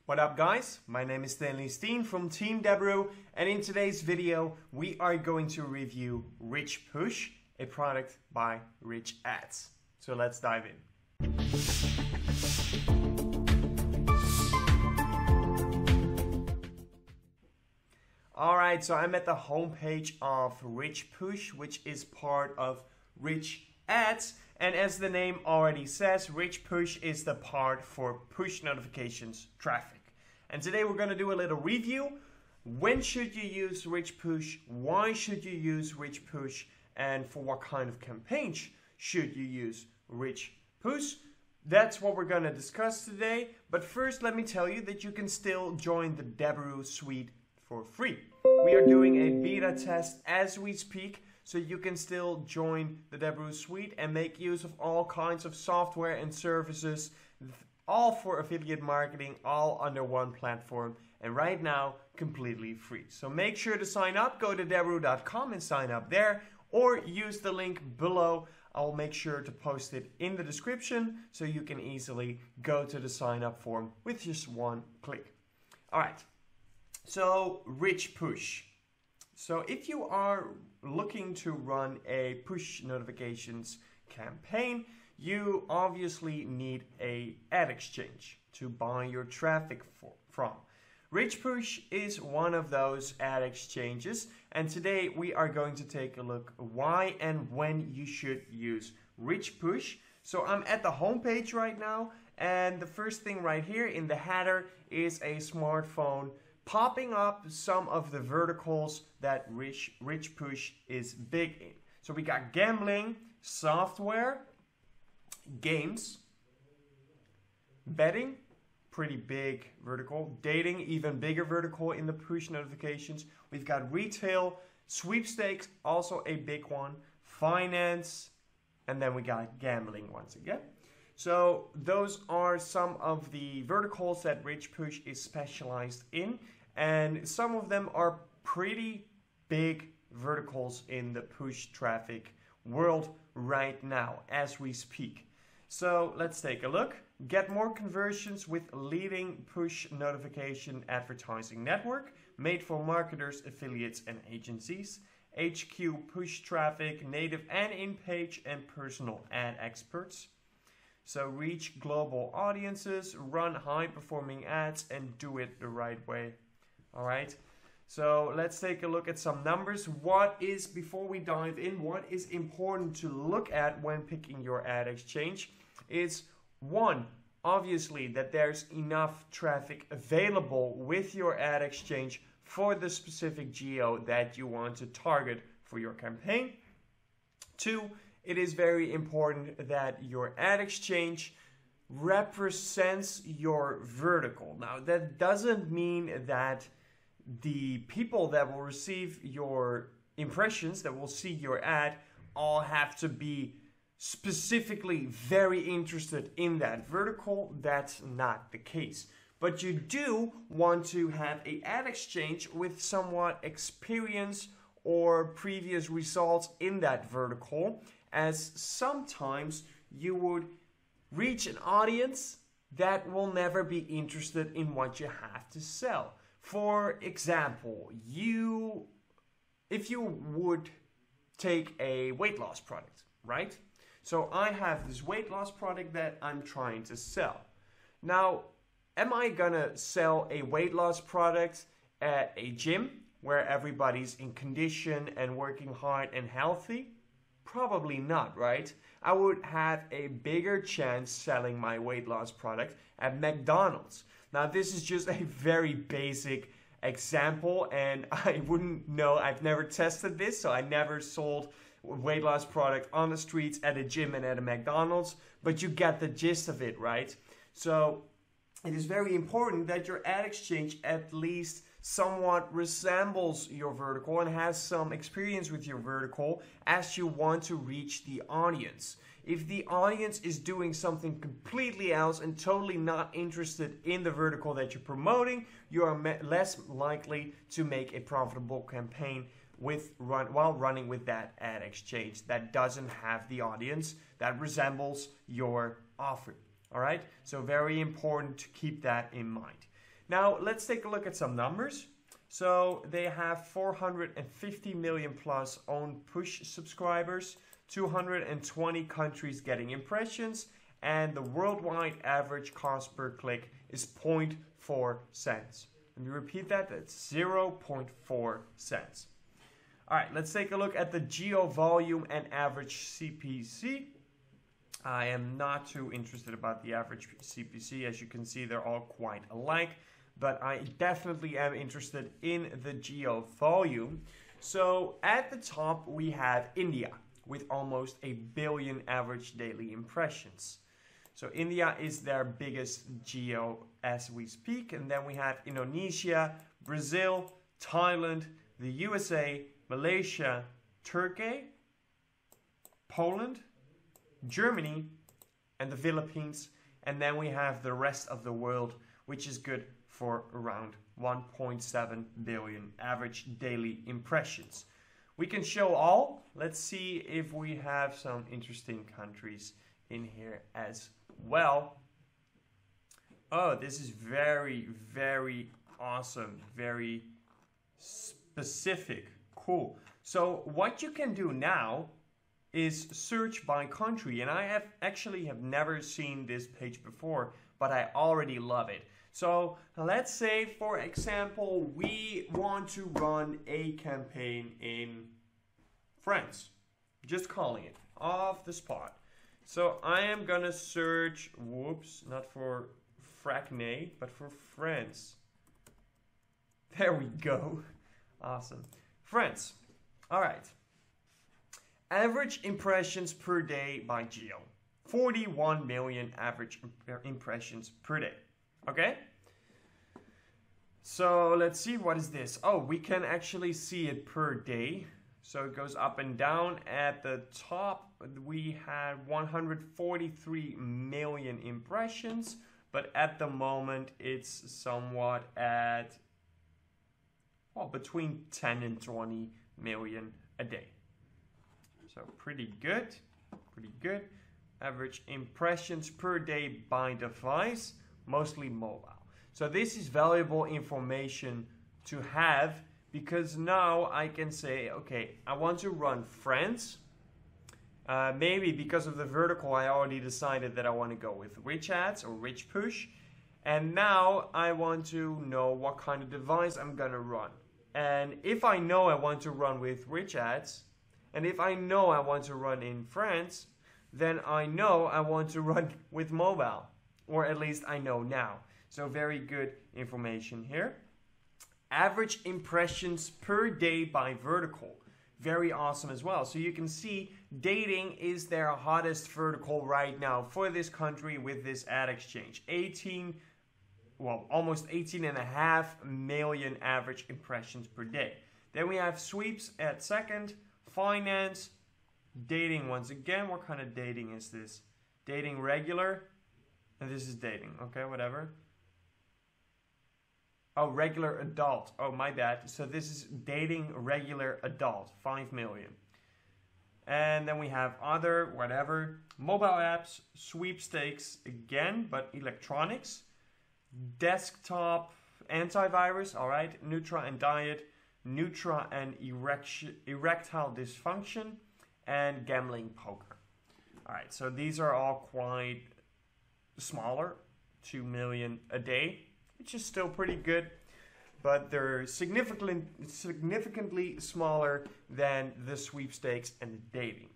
What up guys, my name is Stanley Steen from Team Deberoo, and in today's video we are going to review RichPush, a product by RichAds. So let's dive in. Alright, so I'm at the homepage of RichPush, which is part of RichAds. And as the name already says, RichPush is the part for push notifications traffic. And today we're going to do a little review. When should you use RichPush? Why should you use RichPush? And for what kind of campaigns should you use RichPush? That's what we're going to discuss today. But first, let me tell you that you can still join the Deberoo suite for free. We are doing a beta test as we speak. So you can still join the Deberoo suite and make use of all kinds of software and services, all for affiliate marketing, all under one platform, and right now completely free. So make sure to sign up. Go to deberoo.com and sign up there, or use the link below. I'll make sure to post it in the description so you can easily go to the sign up form with just one click. All right, so RichPush. So if you are looking to run a push notifications campaign, you obviously need an ad exchange to buy your traffic from. RichPush is one of those ad exchanges, and today we are going to take a look why and when you should use RichPush. So I'm at the homepage right now, and the first thing right here in the header is a smartphone popping up some of the verticals that RichPush is big in. So we got gambling, software, games, betting, pretty big vertical, dating, even bigger vertical in the push notifications. We've got retail, sweepstakes, also a big one, finance, and then we got gambling once again. So those are some of the verticals that RichPush is specialized in, and some of them are pretty big verticals in the push traffic world right now as we speak. So let's take a look. Get more conversions with leading push notification advertising network made for marketers, affiliates, and agencies. HQ push traffic, native and in-page and personal ad experts. So reach global audiences, run high-performing ads, and do it the right way. All right. So let's take a look at some numbers. Before we dive in, what is important to look at when picking your ad exchange is one, obviously that there's enough traffic available with your ad exchange for the specific geo that you want to target for your campaign. Two, it is very important that your ad exchange represents your vertical. Now, that doesn't mean that the people that will receive your impressions, that will see your ad, all have to be specifically very interested in that vertical. That's not the case. But you do want to have an ad exchange with somewhat experience or previous results in that vertical, as sometimes you would reach an audience that will never be interested in what you have to sell. For example, if you would take a weight loss product, right? So I have this weight loss product that I'm trying to sell. Now, am I gonna sell a weight loss product at a gym where everybody's in condition and working hard and healthy? Probably not, right? I would have a bigger chance selling my weight loss product at McDonald's. Now, this is just a very basic example, and I wouldn't know, I've never tested this, so I never sold a weight loss product on the streets, at a gym, and at a McDonald's, but you get the gist of it, right? So it is very important that your ad exchange at least somewhat resembles your vertical and has some experience with your vertical, as you want to reach the audience. If the audience is doing something completely else and totally not interested in the vertical that you're promoting, you are less likely to make a profitable campaign while running with that ad exchange that doesn't have the audience that resembles your offer. All right, so very important to keep that in mind. Now let's take a look at some numbers. So they have 450 million plus own push subscribers, 220 countries getting impressions, and the worldwide average cost per click is 0.4 cents. Let me repeat that, that's 0.4 cents. All right, let's take a look at the Geo Volume and average CPC. I am not too interested about the average CPC. As you can see, they're all quite alike, but I definitely am interested in the Geo Volume. So at the top, we have India with almost 1 billion average daily impressions. So India is their biggest geo as we speak. And then we have Indonesia, Brazil, Thailand, the USA, Malaysia, Turkey, Poland, Germany, and the Philippines. And then we have the rest of the world, which is good for around 1.7 billion average daily impressions. We can show all. Let's see if we have some interesting countries in here as well. Oh, this is very, very awesome. Very specific. Cool. So what you can do now is search by country. And I have never seen this page before, but I already love it. So let's say, for example, we want to run a campaign in France. Just calling it off the spot. So I am gonna search, whoops, not for Fracne, but for France. There we go. Awesome. France. All right. Average impressions per day by Geo. 41 million average impressions per day. Okay? So let's see, what is this? Oh, we can actually see it per day. So it goes up and down. At the top, we had 143 million impressions, but at the moment it's somewhat at, well, between 10 and 20 million a day. So pretty good, pretty good. Average impressions per day by device, mostly mobile. So this is valuable information to have, because now I can say, okay, I want to run France. Maybe because of the vertical, I already decided that I want to go with RichAds or RichPush. And now I want to know what kind of device I'm going to run. And if I know I want to run with RichAds, and if I know I want to run in France, then I know I want to run with mobile. Or at least I know now. So very good information here. Average impressions per day by vertical. Very awesome as well. So you can see dating is their hottest vertical right now for this country with this ad exchange. Almost 18.5 million average impressions per day. Then we have sweeps at second, finance, dating once again. What kind of dating is this? Dating regular, and this is dating. Okay, whatever. Oh, regular adult. Oh, my bad. So this is dating regular adult, 5 million. And then we have other, whatever, mobile apps, sweepstakes again, but electronics, desktop, antivirus, all right, Nutra and diet, Nutra and erectile dysfunction, and gambling poker. All right, so these are all quite smaller, 2 million a day, which is still pretty good, but they're significantly smaller than the sweepstakes and the dating.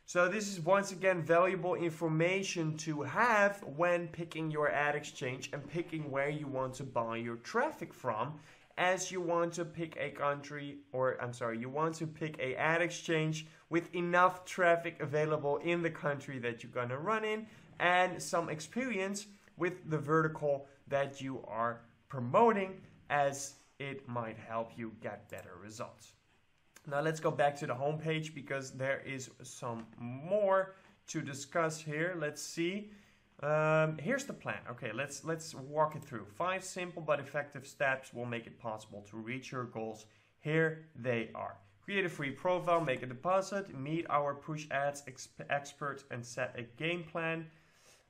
So this is once again valuable information to have when picking your ad exchange and picking where you want to buy your traffic from, as you want to pick a country, or I'm sorry, you want to pick a ad exchange with enough traffic available in the country that you're gonna run in, and some experience with the vertical that you are promoting, as it might help you get better results. Now let's go back to the home page, because there is some more to discuss here. Let's see. Here's the plan. Okay, let's walk it through. 5 simple but effective steps will make it possible to reach your goals. Here they are. Create a free profile, make a deposit, meet our push ads experts, and set a game plan.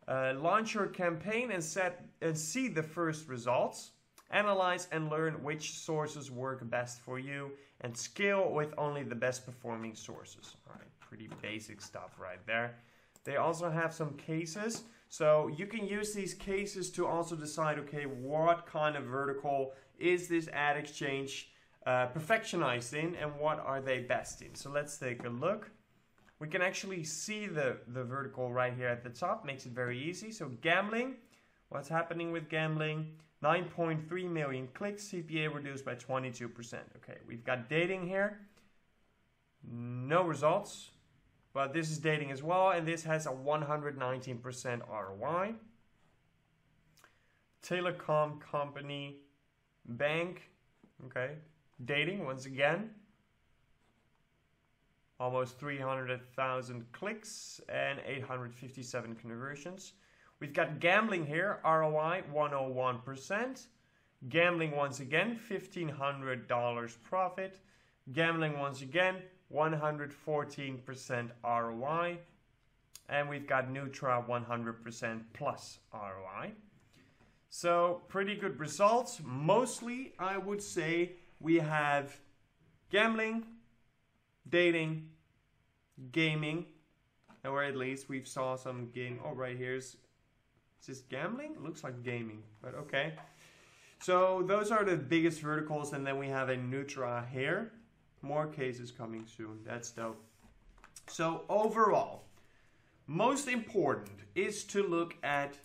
Launch your campaign and see the first results. Analyze and learn which sources work best for you and scale with only the best performing sources. All right, pretty basic stuff right there. They also have some cases. So you can use these cases to also decide, okay, what kind of vertical is this ad exchange perfectionized in and what are they best in. So let's take a look. We can actually see the vertical right here at the top, makes it very easy. So gambling, what's happening with gambling? 9.3 million clicks, CPA reduced by 22%. Okay, we've got dating here, no results, but this is dating as well, and this has a 119% ROI. Telecom company, bank, okay, dating once again. Almost 300,000 clicks and 857 conversions. We've got gambling here, ROI 101%. Gambling once again, $1,500 profit. Gambling once again, 114% ROI. And we've got Nutra 100% plus ROI. So pretty good results. Mostly, I would say, we have gambling, dating, gaming, or at least we've saw some game. Oh, right here's, is this gambling? It looks like gaming, but okay. So those are the biggest verticals, and then we have a Nutra here. More cases coming soon. That's dope. So overall, most important is to look at,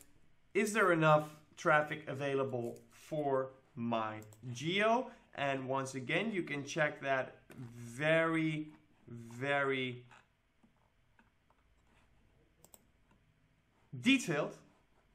is there enough traffic available for my geo? And once again, you can check that very, very detailed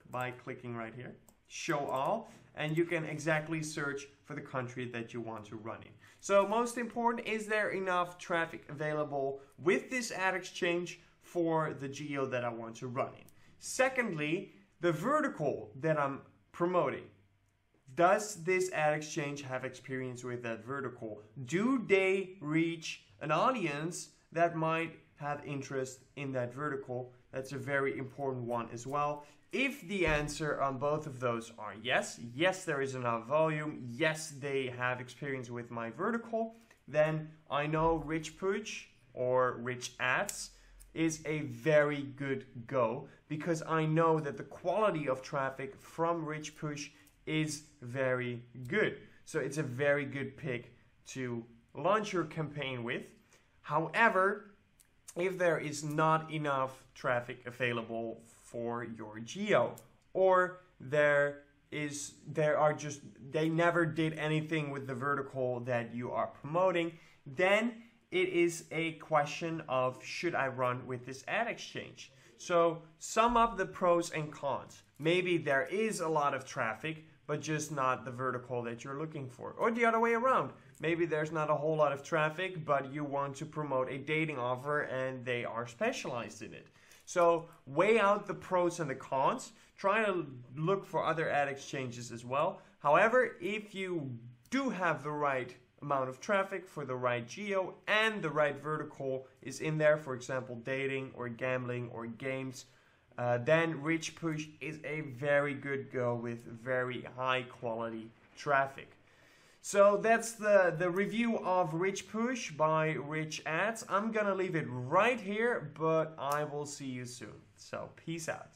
by clicking right here, show all, and you can exactly search for the country that you want to run in. So most important, is there enough traffic available with this ad exchange for the geo that I want to run in? Secondly, the vertical that I'm promoting. Does this ad exchange have experience with that vertical? Do they reach an audience that might have interest in that vertical? That's a very important one as well. If the answer on both of those are yes, yes there is enough volume, yes they have experience with my vertical, then I know RichPush or RichAds is a very good go, because I know that the quality of traffic from RichPush is very good. So it's a very good pick to launch your campaign with. However, if there is not enough traffic available for your geo, or they never did anything with the vertical that you are promoting, then it is a question of, should I run with this ad exchange? So sum up the pros and cons. Maybe there is a lot of traffic, but just not the vertical that you're looking for. Or the other way around. Maybe there's not a whole lot of traffic, but you want to promote a dating offer and they are specialized in it. So weigh out the pros and the cons. Try to look for other ad exchanges as well. However, if you do have the right amount of traffic for the right geo and the right vertical is in there, for example, dating or gambling or games, then RichPush is a very good go with very high quality traffic. So that's the review of RichPush by RichAds. I'm gonna leave it right here, but I will see you soon. So peace out.